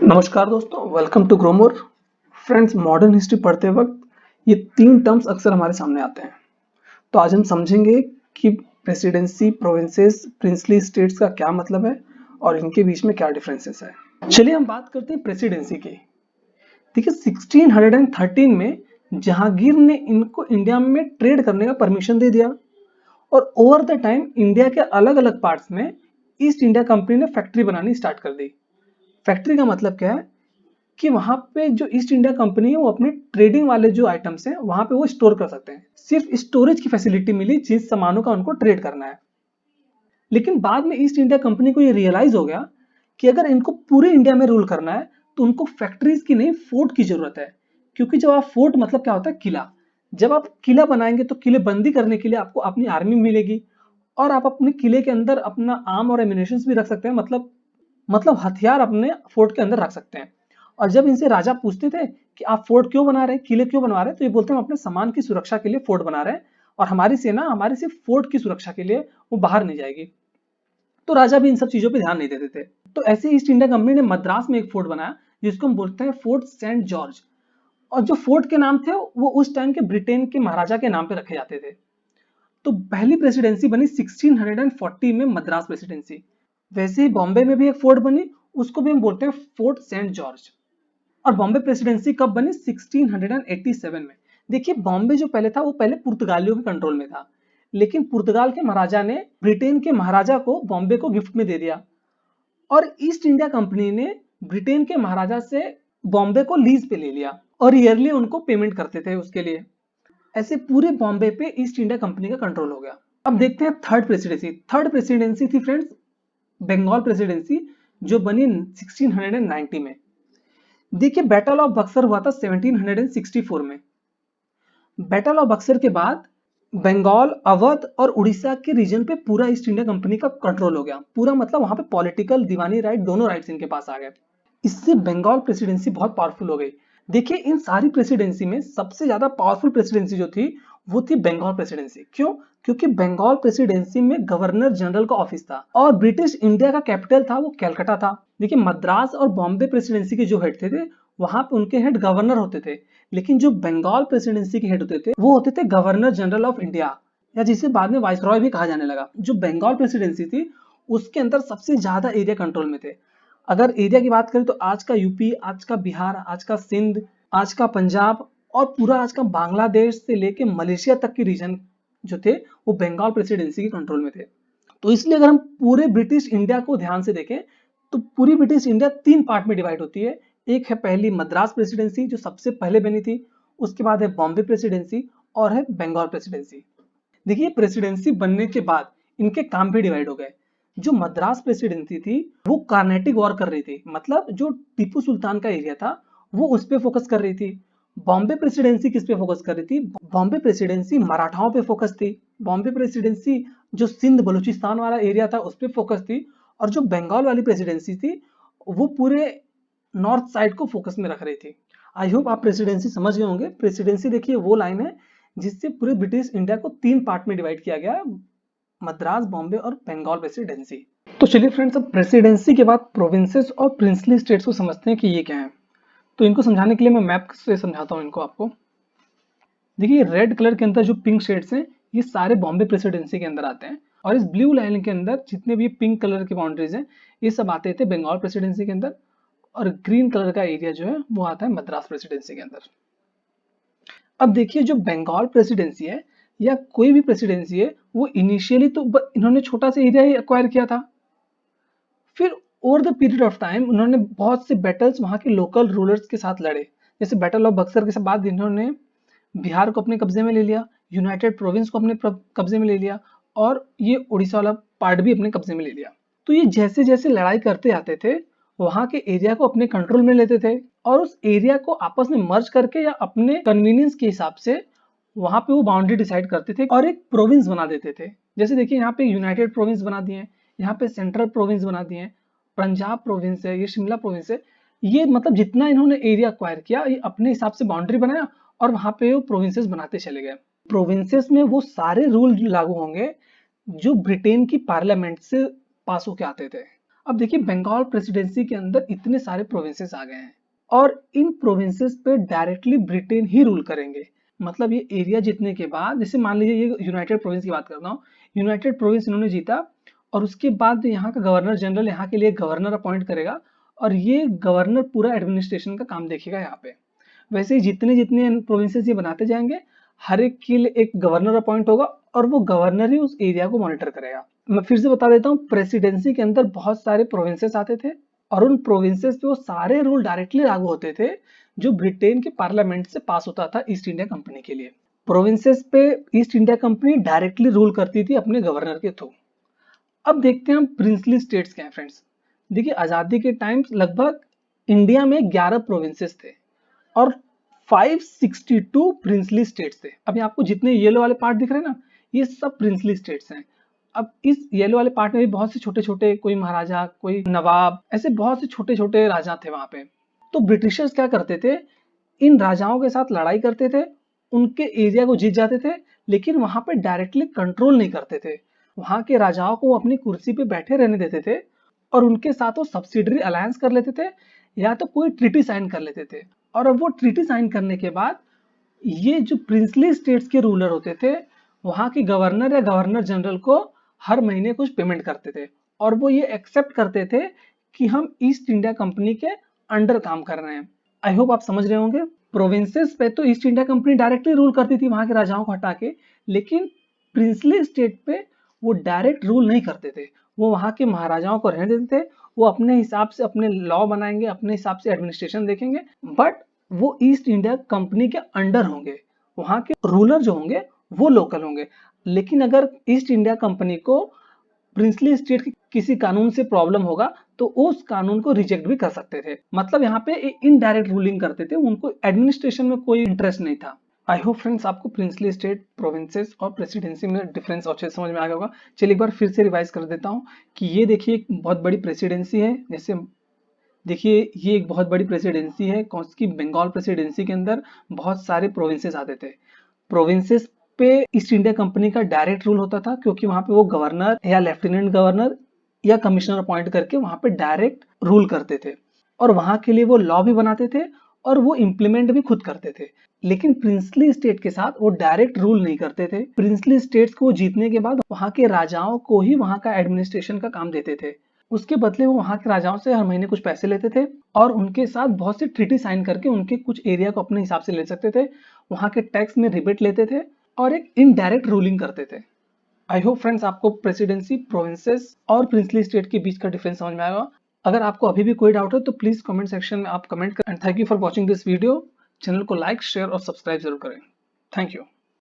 नमस्कार दोस्तों, welcome to Growmore. Friends, modern history पढ़ते वक्त ये तीन टर्म्स अक्सर हमारे सामने आते हैं। तो आज हम समझेंगे कि प्रेसिडेंसी, प्रोविंसेस, प्रिंसली स्टेट्स का क्या मतलब है और इनके बीच में क्या डिफरेंसेस है। चलिए हम बात करते हैं प्रेसिडेंसी की। देखिए 1613 में जहांगीर ने इनको इंडिया में ट्रेड करने का परमिशन दे दिया और ओवर द टाइम इंडिया के अलग अलग पार्ट्स में ईस्ट इंडिया कंपनी ने फैक्ट्री बनानी स्टार्ट कर दी। फैक्ट्री का मतलब क्या है कि वहां पे जो ईस्ट इंडिया कंपनी है वो अपने ट्रेडिंग वाले जो आइटम्स हैं वहां पे वो स्टोर कर सकते हैं। सिर्फ स्टोरेज की फैसिलिटी मिली जिन सामानों का उनको ट्रेड करना है। लेकिन बाद में ईस्ट इंडिया कंपनी को ये रियलाइज हो गया कि अगर इनको पूरे इंडिया में रूल करना है तो उनको फैक्ट्रीज की नहीं, फोर्ट की जरूरत है। क्योंकि जब आप फोर्ट मतलब क्या होता है, किला। जब आप किला बनाएंगे तो किले बंदी करने के लिए आपको अपनी आर्मी मिलेगी और आप अपने किले के अंदर अपना आर्म और एमिनेशन भी रख सकते हैं। मतलब हथियार अपने फोर्ट के अंदर रख सकते हैं। और जब इनसे राजा पूछते थे कि आप फोर्ट क्यों बना रहे हैं, किले क्यों बनवा रहे हैं, तो ये बोलते हैं हम अपने सामान की सुरक्षा के लिए फोर्ट बना रहे हैं और हमारी सेना हमारे सिर्फ फोर्ट की सुरक्षा के लिए वो बाहर नहीं जाएगी। तो राजा भी इन सब चीजों पे ध्यान नहीं देते थे। तो ऐसे ईस्ट इंडिया कंपनी ने मद्रास में एक फोर्ट बनाया जिसको हम बोलते हैं फोर्ट सेंट जॉर्ज। और जो फोर्ट के नाम थे वो उस टाइम के ब्रिटेन के महाराजा के नाम पे रखे जाते थे। तो पहली प्रेसिडेंसी बनी 1640 में, मद्रास प्रेसिडेंसी। वैसे ही बॉम्बे में भी एक फोर्ट बनी, उसको भी हम बोलते हैं फोर्ट सेंट जॉर्ज। और बॉम्बे प्रेसिडेंसी कब बनी? 1687 में। देखिए बॉम्बे जो पहले था वो पहले पुर्तगालियों के कंट्रोल में था, लेकिन पुर्तगाल के महाराजा ने ब्रिटेन के महाराजा को बॉम्बे को गिफ्ट में दे दिया और ईस्ट इंडिया कंपनी ने ब्रिटेन के महाराजा से बॉम्बे को लीज पे ले लिया और ईयरली उनको पेमेंट करते थे उसके लिए। ऐसे पूरे बॉम्बे पे ईस्ट इंडिया कंपनी का कंट्रोल हो गया। अब देखते हैं थर्ड प्रेसिडेंसी। थर्ड प्रेसिडेंसी थी फ्रेंड्स बंगाल प्रेसिडेंसी, जो बनी 1690 में। देखिए बैटल ऑफ बक्सर हुआ था 1764 में। बैटल ऑफ बक्सर के बाद बंगाल, अवध और उड़ीसा के रीजन पे पूरा ईस्ट इंडिया कंपनी का कंट्रोल हो गया। पूरा मतलब वहां पे पॉलिटिकल, दीवानी राइट, दोनों राइट्स इनके पास आ गए। इससे बंगाल प्रेसिडेंसी बहुत पावरफुल हो गई। देखिए इन सारी प्रेसिडेंसी में सबसे ज्यादा पावरफुल प्रेसिडेंसी जो थी वो थी बंगाल प्रेसिडेंसी। क्यों? क्योंकि बंगाल प्रेसिडेंसी में गवर्नर जनरल का ऑफिस था और ब्रिटिश इंडिया का कैपिटल था वो कैलकाटा था। देखिए मद्रास और बॉम्बे प्रेसिडेंसी के जो हेड थे वहां पे उनके हेड गवर्नर होते थे, लेकिन जो बंगाल प्रेसिडेंसी के हेड होते थे वो होते थे गवर्नर जनरल ऑफ इंडिया, या जिसे बाद में वाइसरॉय भी कहा जाने लगा। जो बंगाल प्रेसिडेंसी थी उसके अंदर सबसे ज्यादा एरिया कंट्रोल में थे। अगर एरिया की बात करें तो आज का यूपी, आज का बिहार, आज का सिंध, आज का पंजाब और पूरा आज का बांग्लादेश से लेके मलेशिया तक के रीजन जो थे वो बंगाल प्रेसिडेंसी के कंट्रोल में थे। तो इसलिए अगर हम पूरे ब्रिटिश इंडिया को ध्यान से देखें तो पूरी ब्रिटिश इंडिया तीन पार्ट में डिवाइड होती है। एक है पहली मद्रास प्रेसिडेंसी जो सबसे पहले बनी थी, उसके बाद है बॉम्बे प्रेसिडेंसी और है बंगाल प्रेसिडेंसी। देखिए प्रेसिडेंसी बनने के बाद इनके काम भी डिवाइड हो गए। जो मद्रास प्रेसिडेंसी थी वो कार्नेटिक वॉर कर रही थी, मतलब जो टीपू सुल्तान का एरिया था वो उस पर फोकस कर रही थी। बॉम्बे प्रेसिडेंसी किस पे फोकस कर रही थी? बॉम्बे प्रेसिडेंसी मराठाओं पे फोकस थी। बॉम्बे प्रेसिडेंसी जो सिंध बलूचिस्तान वाला एरिया था उस पर फोकस थी। और जो बंगाल वाली प्रेसिडेंसी थी वो पूरे नॉर्थ साइड को फोकस में रख रही थी। आई होप आप प्रेसिडेंसी समझ गए होंगे। प्रेसिडेंसी देखिए वो लाइन है जिससे पूरे ब्रिटिश इंडिया को तीन पार्ट में डिवाइड किया गया, मद्रास, बॉम्बे और बंगाल प्रेसिडेंसी। तो चलिए फ्रेंड्स, अब प्रेसिडेंसी के बाद प्रोविंसेस और प्रिंसली स्टेट्स को समझते हैं कि ये क्या है। तो इनको समझाने के लिए मैं मैप से समझाता हूँ इनको आपको। देखिए रेड कलर के अंदर जो पिंक शेड्स हैं ये सारे बॉम्बे प्रेसिडेंसी के अंदर आते हैं, और इस ब्लू लाइन के अंदर जितने भी पिंक कलर की बाउंड्रीज हैं ये सब आते थे बंगाल प्रेसिडेंसी के अंदर, और ग्रीन कलर का एरिया जो है वो आता है मद्रास प्रेसिडेंसी के अंदर। अब देखिए जो बंगाल प्रेसिडेंसी है या कोई भी प्रेसिडेंसी है वो इनिशियली तो इन्होंने छोटा सा एरिया ही एक्वायर किया था। फिर over the period of time उन्होंने बहुत से बैटल्स वहां के लोकल रूलर्स के साथ लड़े। जैसे बैटल ऑफ बक्सर के बाद इन्होंने बिहार को अपने कब्जे में ले लिया, यूनाइटेड प्रोविंस को अपने कब्जे में ले लिया और ये उड़ीसा वाला पार्ट भी अपने कब्जे में ले लिया। तो ये जैसे जैसे लड़ाई करते आते थे वहां के एरिया को अपने कंट्रोल में लेते थे और उस एरिया को आपस में मर्ज करके या अपने कन्वीनियंस के हिसाब से वहां पे वो बाउंड्री डिसाइड करते थे और एक प्रोविंस बना देते थे। जैसे देखिए यहाँ पे यूनाइटेड प्रोविंस बना दिए हैं, यहाँ पे सेंट्रल प्रोविंस बना दिए हैं, पंजाब प्रोविंस है, ये शिमला प्रोविंस है। ये मतलब जितना इन्होंने एरिया एक्वायर किया ये अपने हिसाब से बाउंड्री बनाया और वहां पे वो प्रोविंसेस बनाते चले गए। प्रोविंसेस में वो सारे रूल लागू होंगे जो ब्रिटेन की पार्लियामेंट से पास होके आते थे। अब देखिए बंगाल प्रेसिडेंसी के अंदर इतने सारे प्रोविंसेस आ गए हैं और इन प्रोविंसेस पे डायरेक्टली ब्रिटेन ही रूल करेंगे। मतलब ये एरिया जीतने के बाद, जैसे मान लीजिए ये यूनाइटेड प्रोविंस की बात करता हूँ, यूनाइटेड प्रोविंस इन्होंने जीता और उसके बाद यहाँ का गवर्नर जनरल यहाँ के लिए गवर्नर अपॉइंट करेगा और ये गवर्नर पूरा एडमिनिस्ट्रेशन का काम देखेगा यहाँ पे। वैसे ही जितने जितने प्रोविंसेस ये बनाते जाएंगे, हर एक के लिए एक गवर्नर अपॉइंट होगा और वो गवर्नर ही उस एरिया को मॉनिटर करेगा। मैं फिर से बता देता हूँ, प्रेसिडेंसी के अंदर बहुत सारे प्रोविंसेस आते थे और उन प्रोविंसेस पे वो सारे रूल डायरेक्टली लागू होते थे जो ब्रिटेन के पार्लियामेंट से पास होता था ईस्ट इंडिया कंपनी के लिए। प्रोविंसेस पे east India company directly rule करती थी अपने गवर्नर के थ्रू। अब देखते हैं हम प्रिंसली स्टेट्स क्या हैं फ्रेंड्स। देखिए आजादी के टाइम लगभग इंडिया में 11 प्रोविंसेस थे और 562 प्रिंसली स्टेट्स थे। अभी आपको जितने येलो वाले पार्ट दिख रहे हैं ना, ये सब प्रिंसली स्टेट्स हैं। अब इस येलो वाले पार्ट में भी बहुत से छोटे छोटे, कोई महाराजा, कोई नवाब, ऐसे बहुत से छोटे छोटे राजा थे वहां पे। तो ब्रिटिशर्स क्या करते थे, इन राजाओं के साथ लड़ाई करते थे, उनके एरिया को जीत जाते थे, लेकिन वहां पे डायरेक्टली कंट्रोल नहीं करते थे। वहां के राजाओं को अपनी कुर्सी पे बैठे रहने देते थे और उनके साथ वो सब्सिडरी अलायंस कर लेते थे या तो कोई ट्रीटी साइन कर लेते थे। और अब वो ट्रीटी साइन करने के बाद ये जो प्रिंसली स्टेट्स के रूलर होते थे, वहां के गवर्नर या गवर्नर जनरल को हर महीने कुछ पेमेंट करते थे और वो ये एक्सेप्ट करते थे कि हम ईस्ट इंडिया कंपनी के अंडर काम कर रहे हैं। आई होप आप समझ रहे होंगे। प्रोविंसेस पे तो east India company directly rule करती थी वहां के राजाओं को हटा के, लेकिन प्रिंसली स्टेट पे वो डायरेक्ट रूल नहीं करते थे। वो वहां के महाराजाओं को रहने देते थे, वो अपने हिसाब से अपने लॉ बनाएंगे, अपने हिसाब से एडमिनिस्ट्रेशन देखेंगे, बट वो ईस्ट इंडिया कंपनी के अंडर होंगे। वहां के रूलर जो होंगे वो लोकल होंगे। लेकिन अगर ईस्ट इंडिया कंपनी को प्रिंसली स्टेट के किसी कानून से प्रॉब्लम होगा तो उस कानून को रिजेक्ट भी कर सकते थे। मतलब यहाँ पे इनडायरेक्ट रूलिंग करते थे, उनको एडमिनिस्ट्रेशन में कोई इंटरेस्ट नहीं था। आई होप फ्रेंड्स आपको प्रिंसली स्टेट, प्रोविंसेस और प्रेसिडेंसी में डिफरेंस अच्छे समझ में आ गया होगा। चलिए एक बार फिर से रिवाइज कर देता हूँ कि ये देखिए एक बहुत बड़ी प्रेसिडेंसी है। जैसे देखिए ये एक बहुत बड़ी प्रेसिडेंसी है, कौन सी, बंगाल प्रेसिडेंसी के अंदर बहुत सारे प्रोविंसेस आते थे। प्रोविंसेस पे ईस्ट इंडिया कंपनी का डायरेक्ट रूल होता था क्योंकि वहां पे वो गवर्नर या लेफ्टिनेंट गवर्नर या कमिश्नर अपॉइंट करके वहां पे डायरेक्ट रूल करते थे और वहां के लिए वो लॉ भी बनाते थे और वो इम्प्लीमेंट भी खुद करते थे। लेकिन प्रिंसली स्टेट के साथ वो डायरेक्ट रूल नहीं करते थे। प्रिंसली स्टेट्स को जीतने के बाद वहां के राजाओं को ही वहां का एडमिनिस्ट्रेशन का काम देते थे। उसके बदले वो वहां के राजाओं से हर महीने कुछ पैसे लेते थे और उनके साथ बहुत सी ट्रीटी साइन करके उनके कुछ एरिया को अपने हिसाब से ले सकते थे। वहां के टैक्स में रिबेट लेते थे और एक इनडायरेक्ट रूलिंग करते थे। आई होप फ्रेंड्स आपको प्रेसिडेंसी, प्रोविंसेस और प्रिंसली स्टेट के बीच का डिफरेंस समझ में आएगा। अगर आपको अभी भी कोई डाउट है तो प्लीज कमेंट सेक्शन में आप कमेंट करें। And thank you for watching this video. Channel को लाइक, शेयर और सब्सक्राइब जरूर करें। Thank you.